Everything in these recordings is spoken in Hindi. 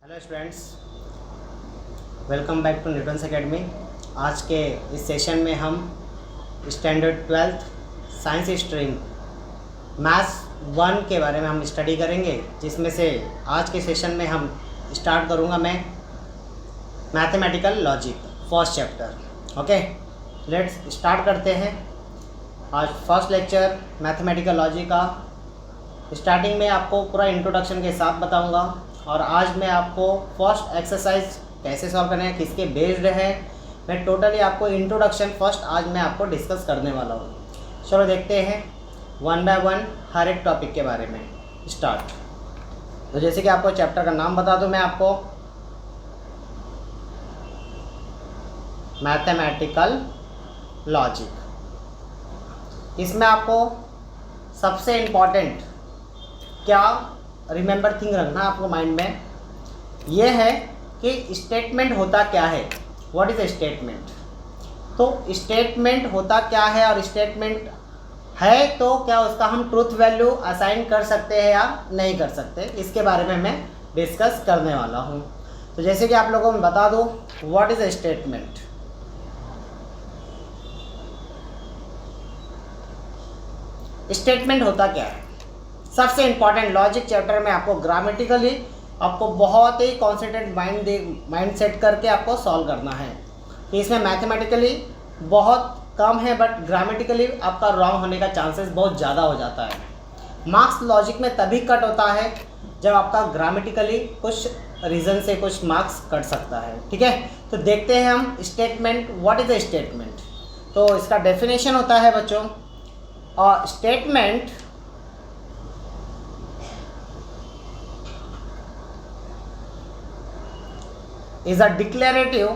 Hello students, welcome back to Newton's academy. आज के इस सेशन में हम standard 12th science stream maths 1 के बारे में हम स्टडी करेंगे, जिसमें से आज के सेशन में हम स्टार्ट करूंगा मैं mathematical logic first chapter. Okay, let's start करते हैं। आज फर्स्ट लेक्चर मैथमेटिकल लॉजिक का स्टार्टिंग में आपको पूरा इंट्रोडक्शन के साथ बताऊंगा, और आज मैं आपको फर्स्ट एक्सरसाइज कैसे सॉल्व करना है, किसके बेस्ड है, मैं टोटली आपको इंट्रोडक्शन फर्स्ट आज मैं आपको डिस्कस करने वाला हूँ। चलो देखते हैं वन बाय वन हर एक टॉपिक के बारे में स्टार्ट। तो जैसे कि आपको चैप्टर का नाम बता दूँ मैं आपको, मैथमेटिकल लॉजिक। इसमें आपको सबसे इम्पॉर्टेंट क्या रिमेंबर थिंग रखना आपको माइंड में, ये है कि स्टेटमेंट होता क्या है। What is a statement? तो स्टेटमेंट होता क्या है, और स्टेटमेंट है तो क्या उसका हम ट्रूथ वैल्यू असाइन कर सकते हैं या नहीं कर सकते, इसके बारे में मैं डिस्कस करने वाला हूँ। तो जैसे कि आप लोगों को बता दूँ what is a statement. Statement होता क्या है, सबसे इम्पॉर्टेंट लॉजिक चैप्टर में आपको ग्रामेटिकली आपको बहुत ही कॉन्सेंट्रेट माइंड सेट करके आपको सॉल्व करना है। तो इसमें मैथमेटिकली बहुत कम है, बट ग्रामेटिकली आपका रॉन्ग होने का चांसेस बहुत ज़्यादा हो जाता है। मार्क्स लॉजिक में तभी कट होता है जब आपका ग्रामेटिकली कुछ रीज़न से कुछ मार्क्स कट सकता है। ठीक है, तो देखते हैं हम statement. What is a statement? तो इसका डेफिनेशन होता है बच्चों, और statement is a declarative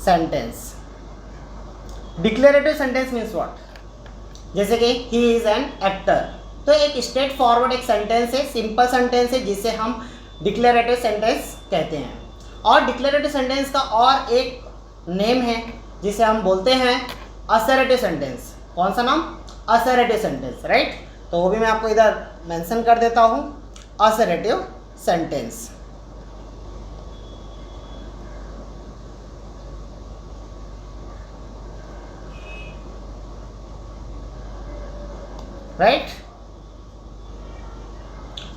sentence. Declarative sentence means what? जैसे कि he is an actor, तो एक स्ट्रेट फॉरवर्ड एक सेंटेंस है, सिंपल सेंटेंस है, जिसे हम डिक्लेरेटिव सेंटेंस कहते हैं। और डिक्लेरेटिव सेंटेंस का और एक नेम है जिसे हम बोलते हैं असर्टिव सेंटेंस। कौन सा नाम? Assertive sentence, right. तो वो भी मैं आपको इधर मेंशन कर देता हूँ, असर्टिव सेंटेंस। राइट।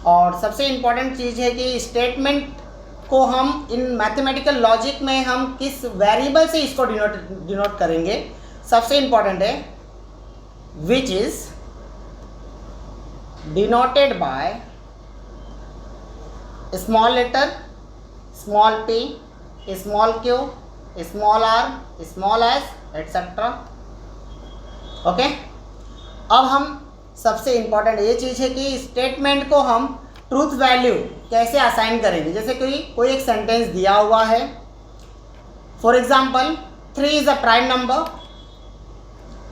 और सबसे इंपॉर्टेंट चीज है कि स्टेटमेंट को हम इन मैथमेटिकल लॉजिक में हम किस वेरिएबल से इसको डिनोट करेंगे। सबसे इंपॉर्टेंट है which is denoted by small letter, small p, small q, small r, small s, etcetera. Okay, अब हम सबसे इम्पॉर्टेंट ये चीज़ है कि स्टेटमेंट को हम ट्रूथ वैल्यू कैसे असाइन करेंगे। जैसे कोई एक सेंटेंस दिया हुआ है, for example 3 is a prime number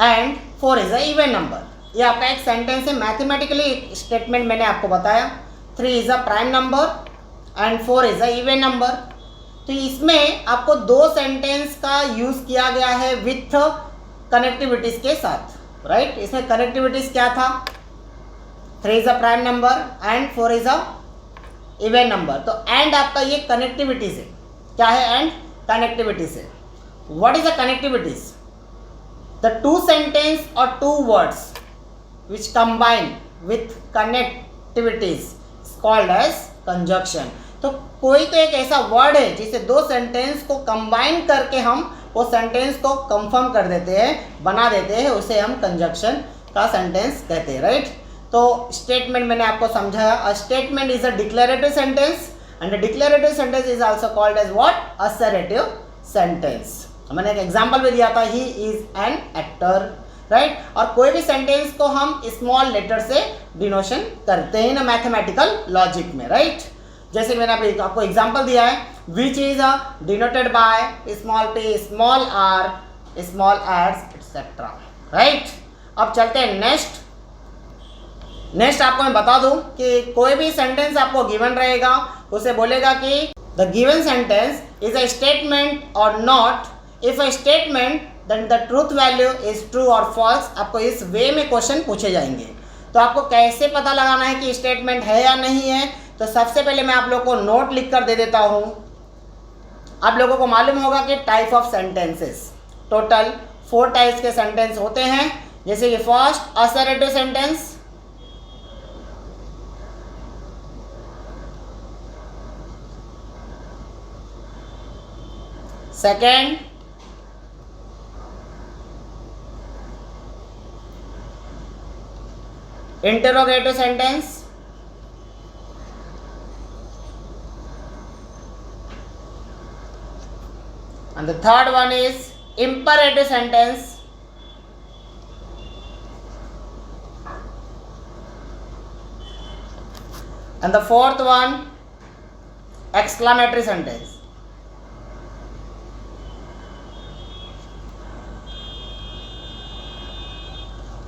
and 4 is a even number. ये आपका एक सेंटेंस है, मैथमेटिकली स्टेटमेंट मैंने आपको बताया। 3 is a prime number and 4 is a even number. तो इसमें आपको दो सेंटेंस का यूज किया गया है विथ कनेक्टिविटीज के साथ, राइट। इसमें कनेक्टिविटीज क्या था? 3 is a prime number and 4 is a even number. तो एंड आपका ये कनेक्टिविटीज है। क्या है? एंड कनेक्टिविटीज है। What is the connectivities? The two sentence और two words which combine with connectivities is called as conjunction। तो कोई तो एक ऐसा वर्ड है जिसे दो सेंटेंस को कंबाइन करके हम वो सेंटेंस को कंफर्म कर देते हैं, बना देते हैं, उसे हम कंजंक्शन का सेंटेंस कहते हैं, राइट। तो स्टेटमेंट मैंने आपको समझाया, a statement is a declarative sentence and a declarative sentence is also called as what? Assertive sentence. मैंने एक एग्जांपल भी दिया था, he is an actor, right. और कोई भी सेंटेंस को हम स्मॉल लेटर से डिनोशन करते हैं ना मैथमेटिकल लॉजिक में, राइट। जैसे मैंने अभी आपको एग्जांपल दिया है, which is denoted by small p, small r, small s, etcetera, right. अब चलते हैं नेक्स्ट आपको मैं बता दूं कि कोई भी सेंटेंस आपको गिवन रहेगा, उसे बोलेगा कि the given sentence is a statement और not. If a statement then the truth value is true और फॉल्स। आपको इस वे में क्वेश्चन पूछे जाएंगे। तो आपको कैसे पता लगाना है कि स्टेटमेंट है या नहीं है, तो सबसे पहले मैं आप लोग को नोट लिख कर दे देता हूँ। आप लोगों को मालूम होगा कि type of sentences, total 4 types के सेंटेंस होते हैं, जैसे कि first assertive sentence, second interrogative sentence, and the third one is imperative sentence, and the fourth one exclamatory sentence.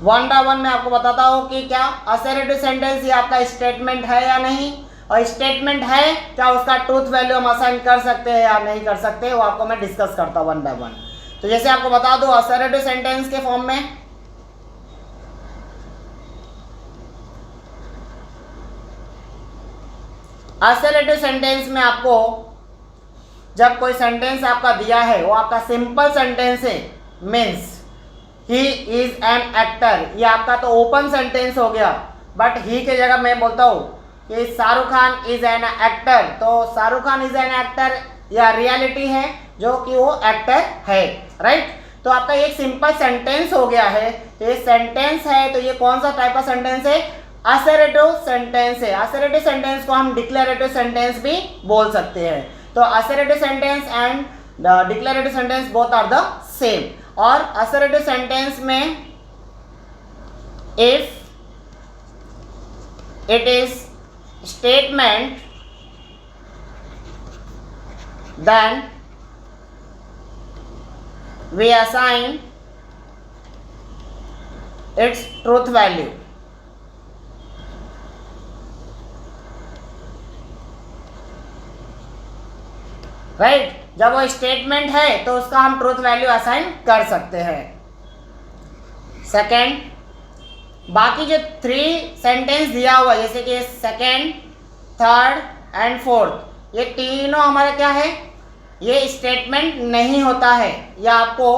One by one मैं आपको बताता हूँ कि क्या असर्टिव सेंटेंस ये आपका स्टेटमेंट है या नहीं, और स्टेटमेंट है क्या उसका ट्रूथ वैल्यू हम असाइन कर सकते हैं या नहीं कर सकते, वो आपको मैं डिस्कस करता हूँ वन बाय वन। तो जैसे आपको बता दो असर्टिव सेंटेंस के फॉर्म में, असर्टिव सेंटेंस में आपको जब कोई सेंटेंस आपका दिया है वो आपका सिंपल सेंटेंस है, means he is an actor, ये आपका तो ओपन सेंटेंस हो गया, बट ही के जगह मैं बोलता हूँ कि Shahrukh Khan is an actor, तो Shahrukh Khan is an actor या रियलिटी है जो कि वो एक्टर है, राइट। तो आपका एक सिंपल सेंटेंस हो गया है, ये सेंटेंस है, तो ये कौन सा टाइप का सेंटेंस है, असर्टिव सेंटेंस है। असर्टिव सेंटेंस को हम डिक्लेरेटिव सेंटेंस भी बोल सकते हैं। तो assertive sentence and declarative sentence both are the same. और असर्टिव सेंटेंस में if it is statement then we assign its truth value, right. जब वो स्टेटमेंट है तो उसका हम ट्रूथ वैल्यू असाइन कर सकते हैं। सेकेंड, बाकी जो 3 सेंटेंस दिया हुआ जैसे कि सेकेंड, थर्ड एंड फोर्थ, ये तीनों हमारा क्या है, ये स्टेटमेंट नहीं होता है। या आपको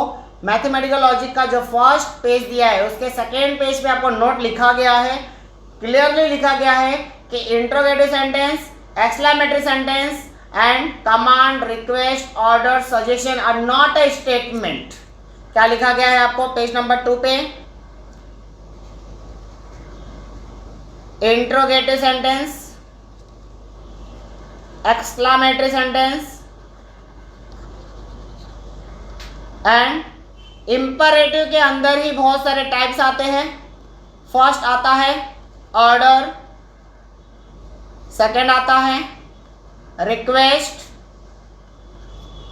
मैथमेटिकल लॉजिक का जो फर्स्ट पेज दिया है उसके सेकेंड पेज पे आपको नोट लिखा गया है, क्लियरली लिखा गया है कि interrogative sentence, exclamatory sentence and command, request, order, suggestion are not a statement. क्या लिखा गया है आपको पेज नंबर 2 पे, interrogative sentence, exclamatory sentence and imperative के अंदर ही बहुत सारे टाइप्स आते हैं। फर्स्ट आता है ऑर्डर, सेकंड आता है रिक्वेस्ट,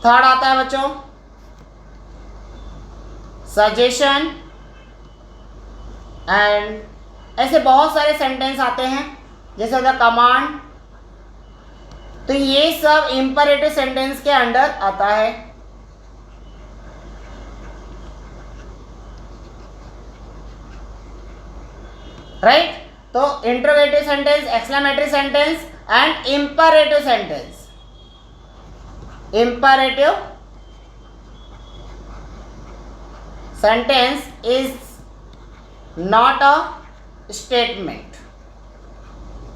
थर्ड आता है बच्चों सजेशन, एंड ऐसे बहुत सारे सेंटेंस आते हैं जैसे होता कमांड। तो ये सब इंपरेटिव सेंटेंस के अंडर आता है। राइट, तो interrogative sentence, exclamatory sentence and imperative sentence. Imperative sentence is not a statement,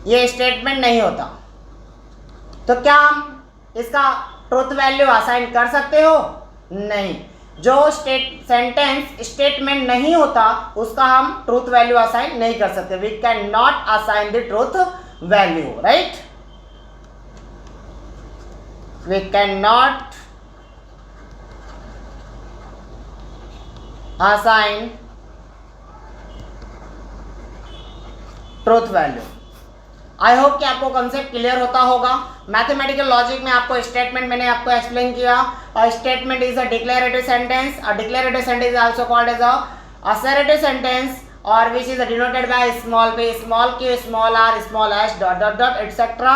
ये स्टेटमेंट नहीं होता। तो क्या हम इसका ट्रूथ वैल्यू असाइन कर सकते हो? नहीं। जो सेंटेंस स्टेटमेंट नहीं होता उसका हम ट्रूथ वैल्यू असाइन नहीं कर सकते। We can not assign the truth value, right. We can not assign truth value. I hope कि आपको कंसेप्ट क्लियर होता होगा। मैथमेटिकल लॉजिक में आपको स्टेटमेंट मैंने आपको एक्सप्लेन किया। Statement is a declarative sentence. A declarative sentence is also called as a assertive sentence और which is denoted by small p, small q, small r, small h, dot dot dot etcetera.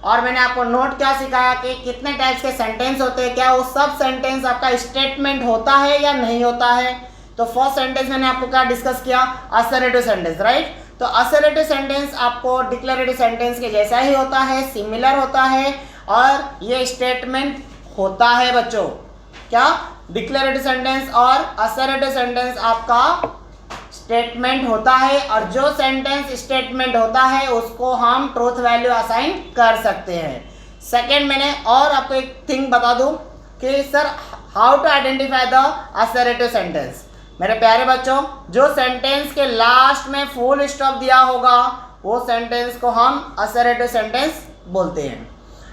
और मैंने आपको नोट क्या सिखाया कि कितने टाइप्स के सेंटेंस होते हैं, क्या वो सब सेंटेंस आपका स्टेटमेंट होता है या नहीं होता है। तो फर्स्ट सेंटेंस मैंने आपको क्या डिस्कस किया, असर्टिव सेंटेंस, राइट। तो असर्टिव सेंटेंस आपको डिक्लेरेटिव सेंटेंस के जैसा ही होता है, सिमिलर होता है और ये स्टेटमेंट होता है बच्चों। क्या? डिक्लेरेटिव सेंटेंस और असर्टिव सेंटेंस आपका स्टेटमेंट होता है, और जो सेंटेंस स्टेटमेंट होता है उसको हम ट्रूथ वैल्यू असाइन कर सकते हैं। सेकेंड, मैंने और आपको एक थिंग बता दूं कि sir how to identify the assertive sentence. मेरे प्यारे बच्चों, जो सेंटेंस के लास्ट में फुल स्टॉप दिया होगा वो सेंटेंस को हम असर्टिव सेंटेंस बोलते हैं।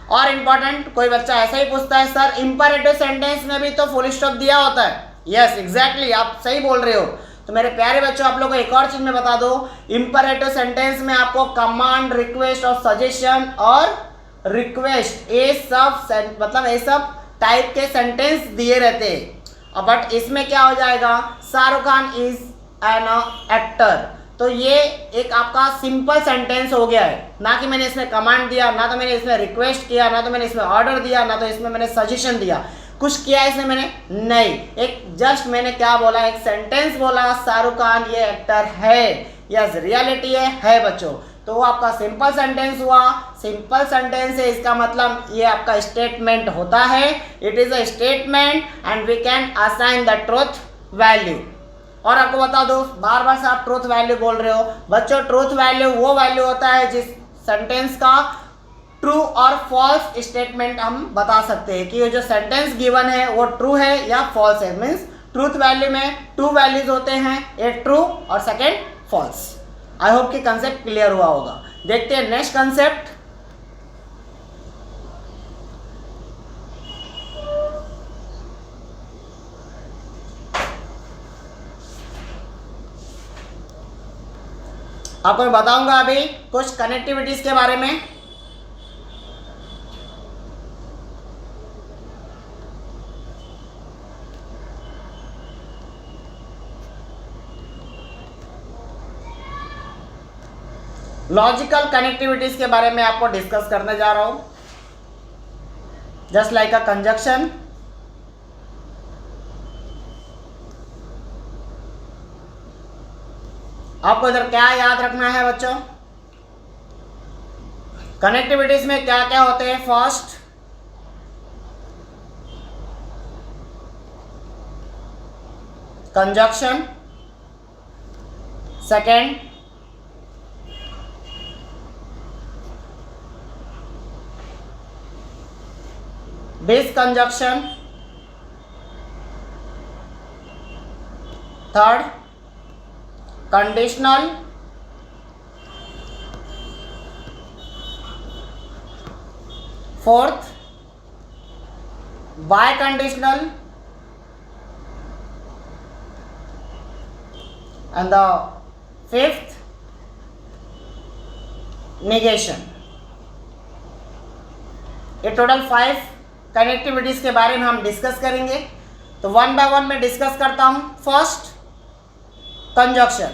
और इम्पॉर्टेंट, कोई बच्चा ऐसा ही पूछता है सर इंपरेटिव सेंटेंस में भी तो फुल स्टॉप दिया होता है। यस एग्जैक्टली, आप सही बोल रहे हो। तो मेरे प्यारे बच्चों, आप लोगों को एक और चीज में बता दो, इंपरेटिव सेंटेंस में आपको कमांड, रिक्वेस्ट और सजेशन और रिक्वेस्ट ये सब मतलब ये सब टाइप के सेंटेंस दिए रहते हैं। बट इसमें क्या हो जाएगा, Shahrukh Khan is an actor, तो ये एक आपका सिंपल सेंटेंस हो गया है। ना कि मैंने इसमें कमांड दिया, ना तो मैंने इसमें रिक्वेस्ट किया, ना तो मैंने इसमें ऑर्डर दिया, ना तो इसमें मैंने सजेशन दिया, कुछ किया इसमें मैंने नहीं। एक जस्ट मैंने क्या बोला, एक सेंटेंस बोला, शाहरुख खान ये एक्टर है। यस, रियलिटी है बच्चों। तो वो आपका सिंपल सेंटेंस हुआ। सिंपल सेंटेंस है, इसका मतलब ये आपका स्टेटमेंट होता है। It is a statement and we can assign the truth value. और आपको बता दो, बार बार से आप ट्रूथ वैल्यू बोल रहे हो बच्चों, ट्रूथ वैल्यू वो वैल्यू होता है जिस सेंटेंस का ट्रू और फॉल्स स्टेटमेंट हम बता सकते हैं कि ये जो सेंटेंस गिवन है वो ट्रू है या फॉल्स है। मीन्स ट्रूथ वैल्यू में टू वैल्यूज होते हैं, एक ट्रू और सेकेंड फॉल्स। आई होप कि कंसेप्ट क्लियर हुआ होगा। देखते हैं नेक्स्ट कंसेप्ट। आपको मैं बताऊंगा अभी कुछ कनेक्टिविटीज के बारे में। लॉजिकल कनेक्टिविटीज के बारे में आपको डिस्कस करने जा रहा हूं। जस्ट लाइक अ कंजक्शन, आपको इधर क्या याद रखना है बच्चों, कनेक्टिविटीज में क्या क्या होते हैं। First, conjunction, second disconjunction, third conditional, fourth by conditional, and the fifth negation. ये टोटल 5 कनेक्टिविटीज के बारे में हम डिस्कस करेंगे। तो वन बाय वन में डिस्कस करता हूं। First, conjunction.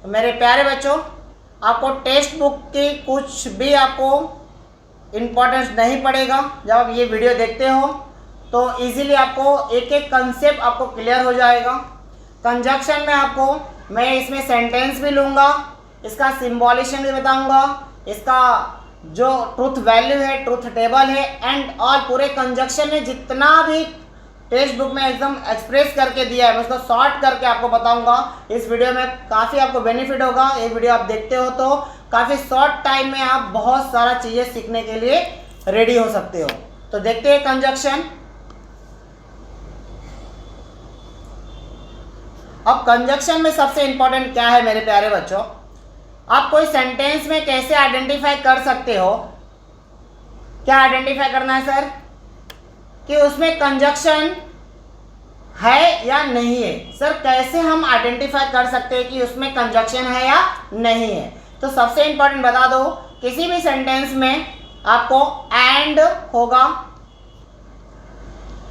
तो मेरे प्यारे बच्चों, आपको टेक्स्ट बुक की कुछ भी आपको इम्पोर्टेंस नहीं पड़ेगा। जब आप ये वीडियो देखते हो तो इजीली आपको एक एक कंसेप्ट आपको क्लियर हो जाएगा। कंजक्शन में आपको मैं इसमें सेंटेंस भी लूँगा, इसका सिम्बॉलिशन भी बताऊँगा, इसका जो ट्रूथ वैल्यू है, ट्रूथ टेबल है, एंड ऑल पूरे कंजक्शन में जितना भी टेक्स्ट बुक में एकदम एक्सप्रेस करके दिया है मैं उसको शॉर्ट करके आपको बताऊंगा। इस वीडियो में काफ़ी आपको बेनिफिट होगा। ये वीडियो आप देखते हो तो काफ़ी शॉर्ट टाइम में आप बहुत सारा चीज़ें सीखने के लिए रेडी हो सकते हो। तो देखते हैं कंजक्शन। अब कंजक्शन में सबसे इंपॉर्टेंट क्या है मेरे प्यारे बच्चों, आप कोई सेंटेंस में कैसे आइडेंटिफाई कर सकते हो। क्या आइडेंटिफाई करना है सर, कि उसमें कंजक्शन है या नहीं है। सर कैसे हम आइडेंटिफाई कर सकते हैं कि उसमें कंजक्शन है या नहीं है। तो सबसे इंपॉर्टेंट बता दो, किसी भी सेंटेंस में आपको एंड होगा,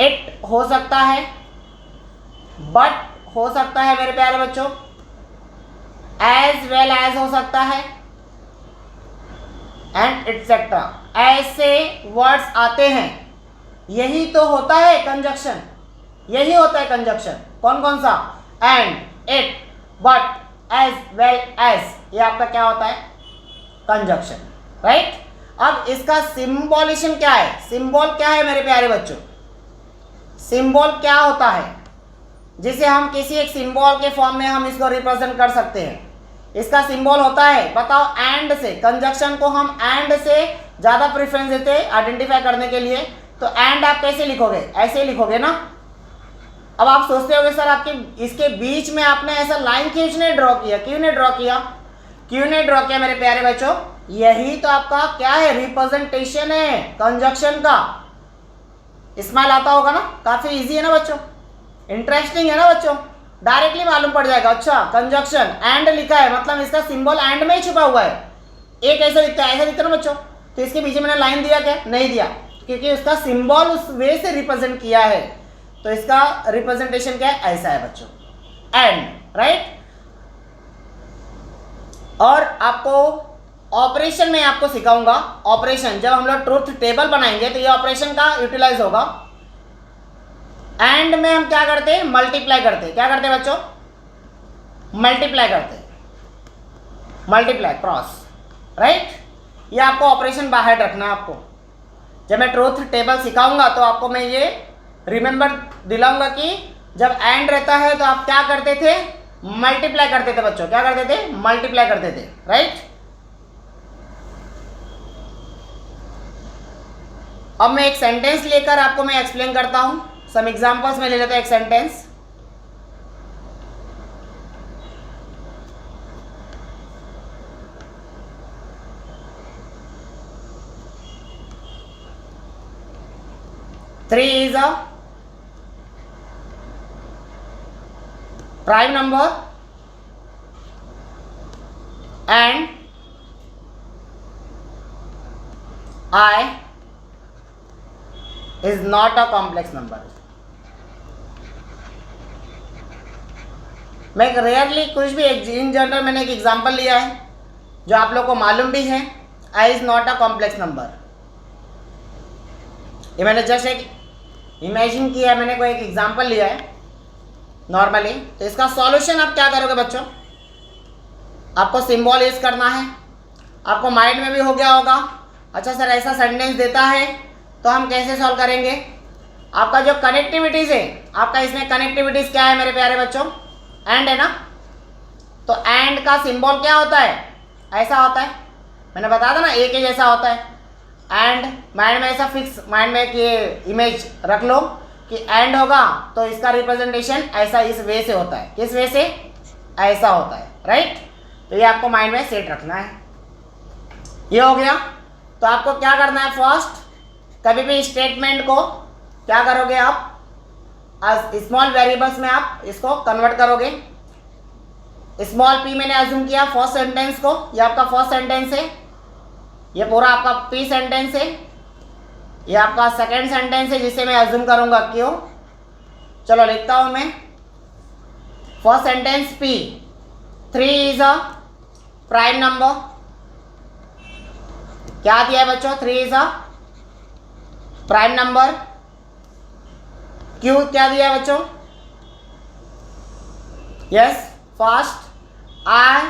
इट हो सकता है, बट हो सकता है मेरे प्यारे बच्चों, एज वेल एज हो सकता है, एंड एटसेट्रा। ऐसे वर्ड्स आते हैं, यही तो होता है कंजक्शन, यही होता है कंजक्शन। कौन कौन सा, and, it, but, as well as, ये आपका क्या होता है, कंजक्शन, राइट। अब इसका सिंबोलिज्म क्या है, सिंबल क्या है मेरे प्यारे बच्चों, सिंबल क्या होता है जिसे हम किसी एक सिंबल के फॉर्म में हम इसको रिप्रेजेंट कर सकते हैं। इसका सिंबल होता है, बताओ, एंड से, कंजक्शन को हम एंड से ज़्यादा प्रेफरेंस देते हैं आइडेंटिफाई करने के लिए। तो एंड आप कैसे लिखोगे, ऐसे ही लिखोगे ना। अब आप सोचते होगे सर आपके इसके बीच में आपने ऐसा लाइन खींचने ड्रॉ किया, क्यों नहीं ड्रॉ किया, क्यों नहीं ड्रॉ किया मेरे प्यारे बच्चों, यही तो आपका क्या है, रिप्रेजेंटेशन है कंजक्शन का। स्माइल आता होगा ना, काफ़ी इजी है ना बच्चों, इंटरेस्टिंग है ना बच्चों, डायरेक्टली मालूम पड़ जाएगा। अच्छा, कंजक्शन एंड लिखा है मतलब इसका सिंबल एंड में ही छुपा हुआ है। एक ऐसा दिखता है, ऐसा दिखता है ना बच्चों, तो इसके पीछे मैंने लाइन दिया क्या, नहीं दिया, क्योंकि उसका सिंबल उस वे से रिप्रेजेंट किया है। तो इसका रिप्रेजेंटेशन क्या है, ऐसा है बच्चों, एंड, राइट। और आपको ऑपरेशन में आपको सिखाऊंगा, ऑपरेशन जब हम लोग ट्रूथ टेबल बनाएंगे तो ये ऑपरेशन का यूटिलाइज होगा। एंड में हम क्या करते हैं, मल्टीप्लाई करते हैं, क्या करते हैं बच्चों, मल्टीप्लाई करते हैं, मल्टीप्लाई क्रॉस, राइट। ये आपको ऑपरेशन बाहर रखना है। आपको जब मैं ट्रूथ टेबल सिखाऊंगा तो आपको मैं ये रिमेंबर दिलाऊंगा कि जब एंड रहता है तो आप क्या करते थे, मल्टीप्लाई करते थे बच्चों, क्या करते थे, मल्टीप्लाई करते थे, राइट। अब मैं एक सेंटेंस लेकर आपको मैं एक्सप्लेन करता हूं, सम एग्जांपल्स में ले लेता हूं एक sentence. Three is a prime number and I is not a complex number। मैं रेयरली कुछ भी इन जनरल मैंने एक एग्जांपल लिया है जो आप लोग को मालूम भी है, I is not a complex number। ये मैंने जस्ट एक इमेजिन किया है, मैंने कोई एक एग्जांपल लिया है नॉर्मली। तो इसका सॉल्यूशन आप क्या करोगे बच्चों, आपको सिंबल यूज करना है, आपको माइंड में भी हो गया होगा। अच्छा सर ऐसा सेंटेंस देता है तो हम कैसे सॉल्व करेंगे। आपका जो कनेक्टिविटीज़ है, आपका इसमें कनेक्टिविटीज़ क्या है मेरे प्यारे बच्चों, एंड है ना। तो एंड का सिंबल क्या होता है, ऐसा होता है, मैंने बताया था ना, एक ही जैसा होता है। एंड माइंड में ऐसा फिक्स, माइंड में ये इमेज रख लो कि एंड होगा तो इसका रिप्रेजेंटेशन ऐसा इस वे से होता है, किस वे से, ऐसा होता है, राइट। तो ये आपको माइंड में सेट रखना है। ये हो गया। तो आपको क्या करना है, फर्स्ट कभी भी स्टेटमेंट को क्या करोगे आप, स्मॉल वेरिएबल्स में आप इसको कन्वर्ट करोगे। स्मॉल पी मैंने अज्यूम किया फर्स्ट सेंटेंस को, ये आपका फर्स्ट सेंटेंस है, ये पूरा आपका पी सेंटेंस है, ये आपका सेकेंड सेंटेंस है जिसे मैं अज्यूम करूंगा क्यों। चलो लिखता हूं मैं, first sentence P, 3 is a prime number. क्या दिया है बच्चों, 3 इज अ प्राइम नंबर। क्यों क्या दिया है बच्चों, yes, first I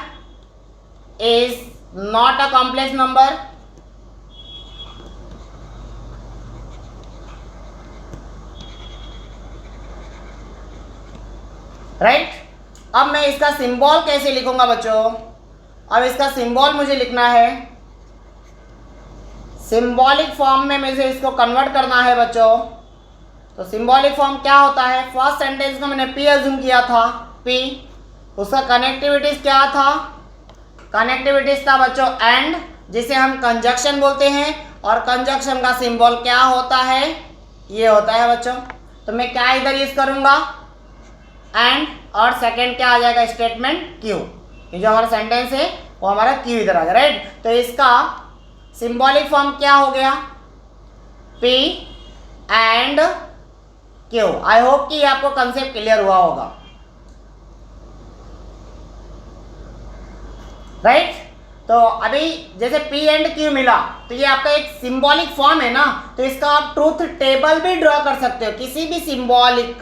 is not a complex number। Right. अब मैं इसका सिंबल कैसे लिखूंगा बच्चों, अब इसका सिंबल मुझे लिखना है, सिंबॉलिक फॉर्म में मुझे इसको कन्वर्ट करना है बच्चों। तो सिंबॉलिक फॉर्म क्या होता है, फर्स्ट सेंटेंस को मैंने पी अज्यूम किया था, पी, उसका कनेक्टिविटीज क्या था, कनेक्टिविटीज था बच्चों एंड, जिसे हम कंजक्शन बोलते हैं। और कंजक्शन का सिंबल क्या होता है, ये होता है बच्चों। तो मैं क्या इधर यूज करूंगा, एंड, और सेकंड क्या आ जाएगा, स्टेटमेंट क्यू। ये जो हमारा सेंटेंस है वो हमारा क्यू इधर आ गया, राइट। तो इसका सिंबॉलिक फॉर्म क्या हो गया, P and Q. I hope कि आपको कंसेप्ट क्लियर हुआ होगा, राइट। तो अभी जैसे पी एंड क्यू मिला तो ये आपका एक सिंबॉलिक फॉर्म है ना, तो इसका आप ट्रूथ टेबल भी ड्रॉ कर सकते हो। किसी भी सिंबॉलिक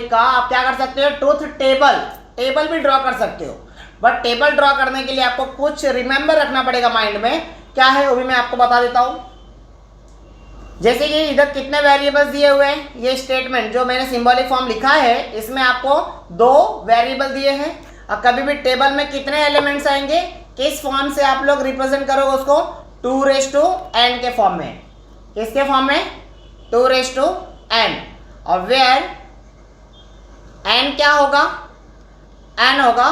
का आप क्या कर सकते हो, ट्रूथ टेबल टेबल भी ड्रॉ कर सकते हो, बट टेबल ड्रॉ करने के लिए आपको कुछ रिमेंबर रखना पड़ेगा माइंड में, क्या है वो भी मैं आपको बता देता हूँ। जैसे कि इधर कितने वेरिएबल्स दिए हुए हैं, ये स्टेटमेंट जो मैंने सिंबॉलिक फॉर्म लिखा है इसमें आपको 2 वेरिएबल दिए हैं। अब कभी भी टेबल में कितने एलिमेंट्स आएंगे, किस फॉर्म से आप लोग रिप्रेजेंट करोगे उसको, 2n के फॉर्म में। किसके फॉर्म में, 2n। और वेयर n क्या होगा, n होगा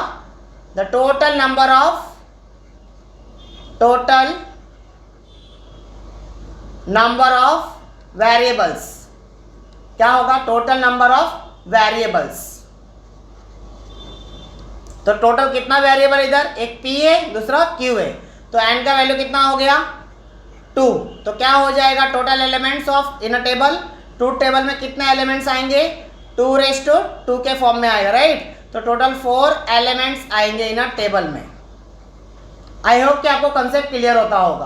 the total number of variables. क्या होगा, टोटल नंबर ऑफ वेरिएबल्स। तो टोटल कितना वेरिएबल, इधर एक p है दूसरा q है, तो n का वैल्यू कितना हो गया 2। तो क्या हो जाएगा, total elements of in a table, truth table में कितने एलिमेंट्स आएंगे, 2 के फॉर्म में आएगा, राइट। तो टोटल 4 एलिमेंट्स आएंगे इन अ टेबल में। आई होप कि आपको कंसेप्ट क्लियर होता होगा।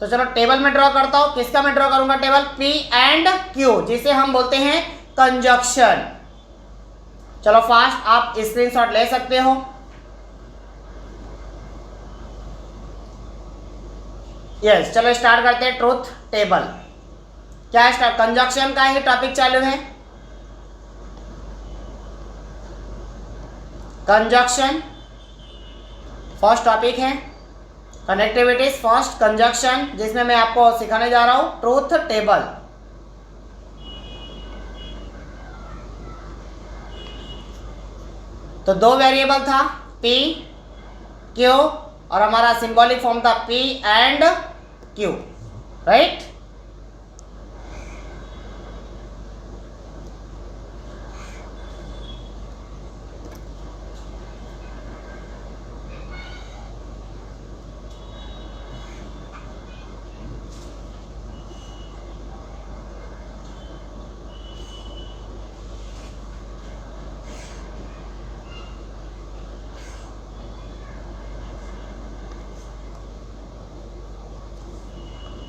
तो चलो टेबल में ड्रॉ करता हूं, किसका मैं ड्रॉ करूंगा टेबल, P एंड Q, जिसे हम बोलते हैं कंजक्शन। चलो फास्ट आप स्क्रीनशॉट ले सकते हो। यस, चलो स्टार्ट करते हैं ट्रूथ टेबल। क्या स्टार्ट, कंजक्शन का ही टॉपिक चालू है। कंजक्शन फर्स्ट टॉपिक है, कनेक्टिविटीज फर्स्ट कंजक्शन, जिसमें मैं आपको सिखाने जा रहा हूं ट्रूथ टेबल। तो 2 वेरिएबल था P Q और हमारा सिंबॉलिक फॉर्म था P एंड Q, राइट।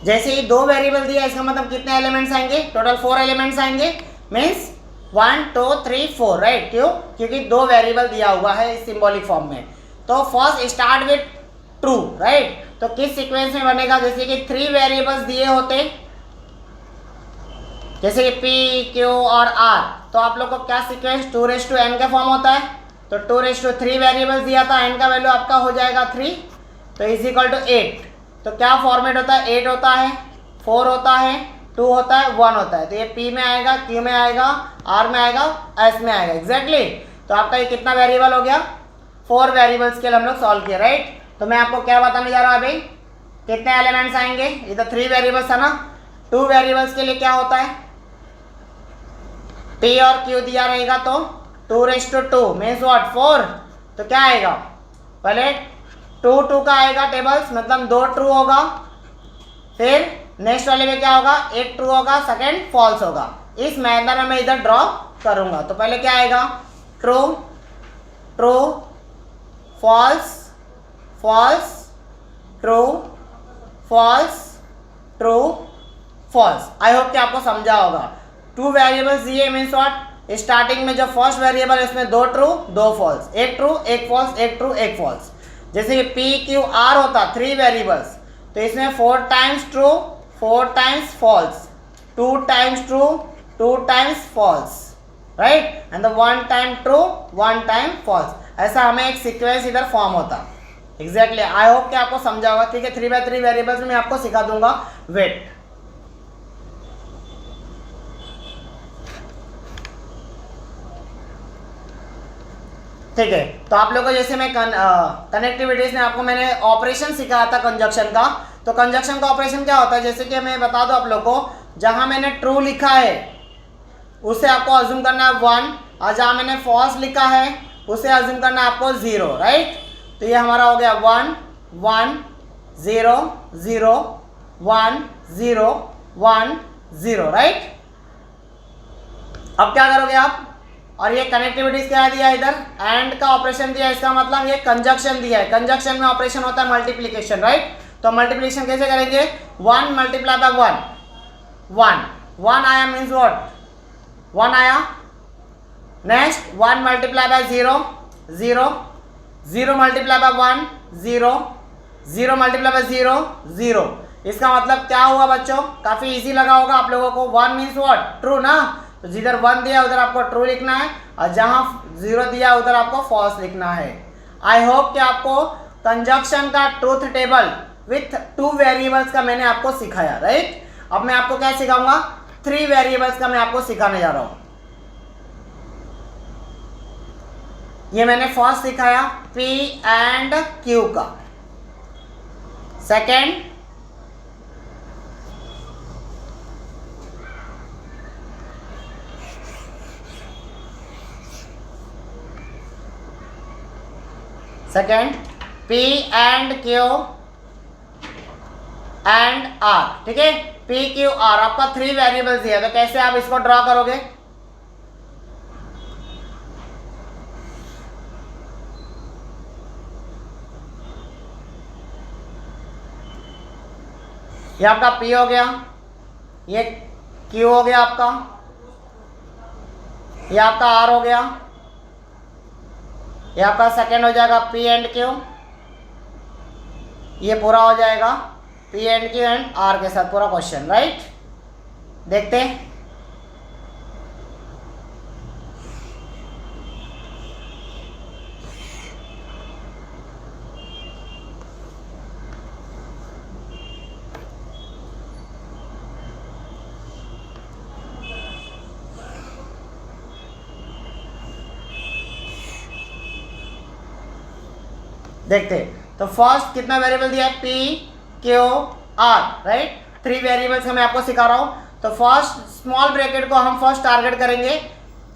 जैसे ही 2 वेरिएबल दिया, इसका मतलब कितने एलिमेंट्स आएंगे, टोटल 4 एलिमेंट्स आएंगे, मीन्स 1 2 3 4, राइट। क्यों, क्योंकि 2 वेरिएबल दिया हुआ है इस सिंबॉलिक फॉर्म में। तो first start with true, right. तो किस सीक्वेंस में बनेगा, जैसे कि 3 वेरिएबल्स दिए होते, जैसे कि P Q और R, तो आप लोग को क्या सीक्वेंस 2n का फॉर्म होता है। तो 2 वेरिएबल्स दिया था, n का वैल्यू आपका हो जाएगा 3, तो इज इक्वल टू 8। तो क्या फॉर्मेट होता है, 8 होता है, 4 होता है, 2 होता है, 1 होता है। तो ये P में आएगा, Q में आएगा, R में आएगा, S में आएगा, एग्जैक्टली। तो आपका ये कितना वेरिएबल हो गया, 4 वेरिएबल्स के लिए हम लोग सॉल्व किए, राइट। तो मैं आपको क्या बताने जा रहा हूँ अभी, कितने एलिमेंट्स आएंगे, ये तो 3 वेरिएबल्स है ना। 2 वेरिएबल्स के लिए क्या होता है, P और Q दिया रहेगा तो 2 मीन्स व्हाट 4। तो क्या आएगा, पहले 2 का आएगा टेबल्स, मतलब 2 ट्रू होगा, फिर नेक्स्ट वाले में क्या होगा, 1 ट्रू होगा, सेकेंड फॉल्स होगा। इस मैनर में मैं इधर ड्रॉ करूंगा। तो पहले क्या आएगा, true true false false true false true false. I hope कि आपको समझा होगा। 2 वेरिएबल्स दिए मीन्स व्हाट, स्टार्टिंग में जो फर्स्ट वेरिएबल है इसमें 2 true 2 false, 1 true 1 false, 1 true 1 false. जैसे कि P Q R होता 3 वेरिएबल्स, तो इसमें 4 times true 4 times false, 2 times true 2 times false, right, and 1 time true 1 time false. ऐसा हमें एक सीक्वेंस इधर फॉर्म होता, एग्जैक्टली। आई होप कि आपको समझा होगा, ठीक है। 3x3 वेरिएबल्स में मैं आपको सिखा दूंगा वेट। ठीक है, तो आप लोगों को जैसे मैं कनेक्टिविटीज में आपको मैंने ऑपरेशन सिखाया था कंजक्शन का। तो कंजक्शन का ऑपरेशन क्या होता है, जैसे कि मैं बता दूं आप लोग को, जहां मैंने ट्रू लिखा है उसे आपको अज्यूम करना है 1, और जहां मैंने फॉल्स लिखा है उसे अज्यूम करना है आपको 0, राइट। तो ये हमारा हो गया 1 1 0 0 1 0 1 0, राइट। अब क्या करोगे आप, और ये कनेक्टिविटीज क्या दिया है इधर, एंड का ऑपरेशन दिया है, इसका मतलब ये कंजक्शन दिया है। कंजक्शन में ऑपरेशन होता है मल्टीप्लिकेशन, राइट। तो मल्टीप्लिकेशन कैसे करेंगे, 1 मल्टीप्लाई बाय 1 1 आया मीन्स व्हाट 1 आया। Next 1 multiply by 0 0, 0 multiply by 1 0, 0 multiply by 0 0। इसका मतलब क्या हुआ बच्चों, काफ़ी इजी लगा होगा आप लोगों को। 1 मीन्स व्हाट, ट्रू ना, तो जिधर 1 दिया उधर आपको ट्रू लिखना है और जहाँ 0 दिया उधर आपको फॉल्स लिखना है। आई होप कि आपको कंजक्शन का ट्रूथ टेबल विथ 2 वेरिएबल्स का मैंने आपको सिखाया, राइट। अब मैं आपको क्या सिखाऊंगा, 3 वेरिएबल्स का मैं आपको सिखाने जा रहा हूं। ये मैंने फर्स्ट सिखाया P एंड Q का, second P and Q and R, ठीक है। P Q R आपका 3 वेरिएबल्स दिया, तो कैसे आप इसको ड्रॉ करोगे, ये आपका P हो गया, ये Q हो गया आपका, ये आपका R हो गया, ये आपका सेकेंड हो जाएगा P एंड Q, ये पूरा हो जाएगा P and Q and R के साथ पूरा क्वेश्चन, राइट। देखते हैं, देखते। तो फर्स्ट कितना वेरिएबल दिया है, P Q R, right. 3 variables मैं आपको सिखा रहा हूँ। तो फर्स्ट स्मॉल ब्रैकेट को हम फर्स्ट टारगेट करेंगे,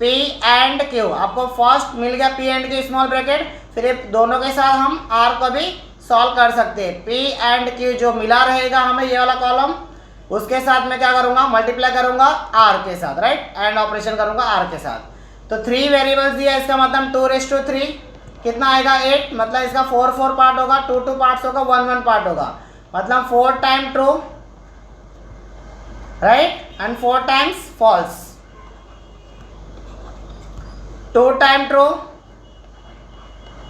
P एंड Q। आपको फर्स्ट मिल गया P and Q small bracket, फिर दोनों के साथ हम R को भी सॉल्व कर सकते हैं। P एंड Q जो मिला रहेगा हमें ये वाला कॉलम, उसके साथ मैं क्या करूँगा, मल्टीप्लाई करूँगा R के साथ, राइट, एंड ऑपरेशन करूँगा R के साथ। तो 3 वेरिएबल्स दिया, इसका मतलब 2�3 कितना आएगा 8, मतलब इसका 4 पार्ट होगा, 2 पार्ट्स होगा, 1 पार्ट होगा, मतलब 4 time true, right, and 4 times false. 2 time true,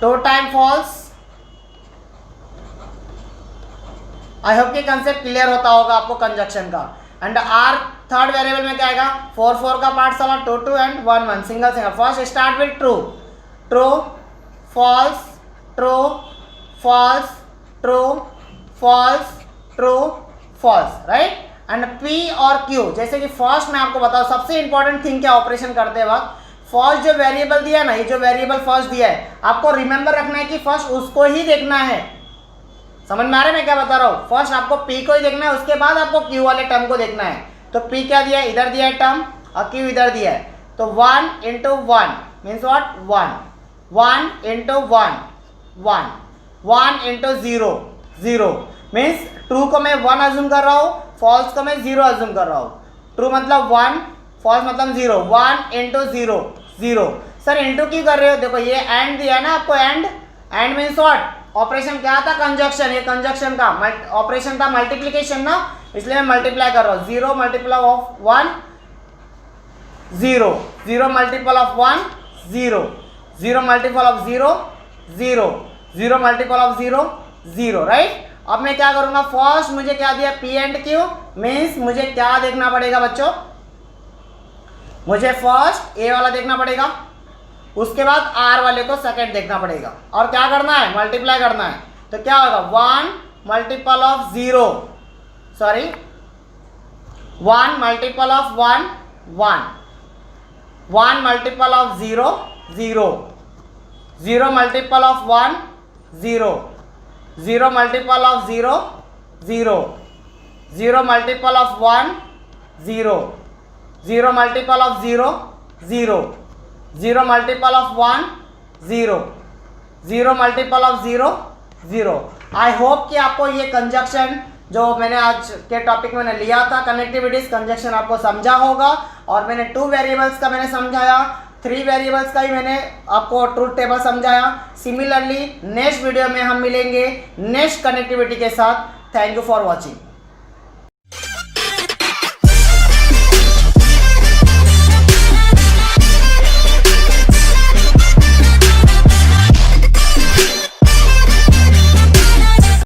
2 time false. I hope कि कंसेप्ट क्लियर होता होगा आपको कंजक्शन का। एंड R थर्ड वेरिएबल में क्या आएगा, 4 का पार्ट वाला, 2 and 1 single single. First start with true, true false, true, false, true, false, true, false, right। And P और Q, जैसे कि फर्स्ट मैं आपको बताऊं सबसे इंपॉर्टेंट थिंग क्या, ऑपरेशन करते वक्त फर्स्ट जो वेरिएबल दिया है ना, ये जो वेरिएबल फर्स्ट दिया है, आपको रिमेंबर रखना है कि फर्स्ट उसको ही देखना है। समझ में आ रहा है मैं क्या बता रहा हूँ, फर्स्ट आपको P को ही देखना है, उसके बाद आपको Q वाले टर्म को देखना है। तो P क्या दिया है, इधर दिया है टर्म, और Q इधर दिया है। तो 1 into 1 means what, 1 into 1 1 1 into 0 0 means true को मैं 1 अज्यूम कर रहा हूँ, फॉल्स को मैं 0 अज्यूम कर रहा हूँ। ट्रू मतलब 1, फॉल्स मतलब 0। 1 into 0 0। सर इंटू क्यों कर रहे हो, देखो ये एंड दिया है ना आपको, एंड मीन्स व्हाट, ऑपरेशन क्या था, कंजक्शन। ये कंजक्शन का ऑपरेशन था मल्टीप्लीकेशन ना, इसलिए मैं मल्टीप्लाई कर रहा हूँ। 0 multiply of 1 0, 0 multiple of 1 0, 0 multiple of 0 0, 0 multiple of 0 0, right. अब मैं क्या करूंगा, फर्स्ट मुझे क्या दिया P एंड Q, मीन्स मुझे क्या देखना पड़ेगा बच्चों, मुझे फर्स्ट A वाला देखना पड़ेगा, उसके बाद R वाले को सेकंड देखना पड़ेगा, और क्या करना है, मल्टीप्लाई करना है। तो क्या होगा, 1 multiple of 0, sorry 1 multiple of 1 1, 1 multiple of 0 0, 0 multiple of 1 0, 0 multiple of 0 0, 0 multiple of 1 0, 0 multiple of 0 0, 0 multiple of 1 0, 0 multiple of 0 0। I hope कि आपको ये कंजक्शन जो मैंने आज के टॉपिक में लिया था, कनेक्टिविटीज कंजक्शन, आपको समझा होगा। और मैंने 2 वेरिएबल्स का मैंने समझाया, 3 वेरिएबल्स का ही मैंने आपको ट्रूथ टेबल समझाया। सिमिलरली नेक्स्ट वीडियो में हम मिलेंगे नेक्स्ट कनेक्टिविटी के साथ। Thank you for watching.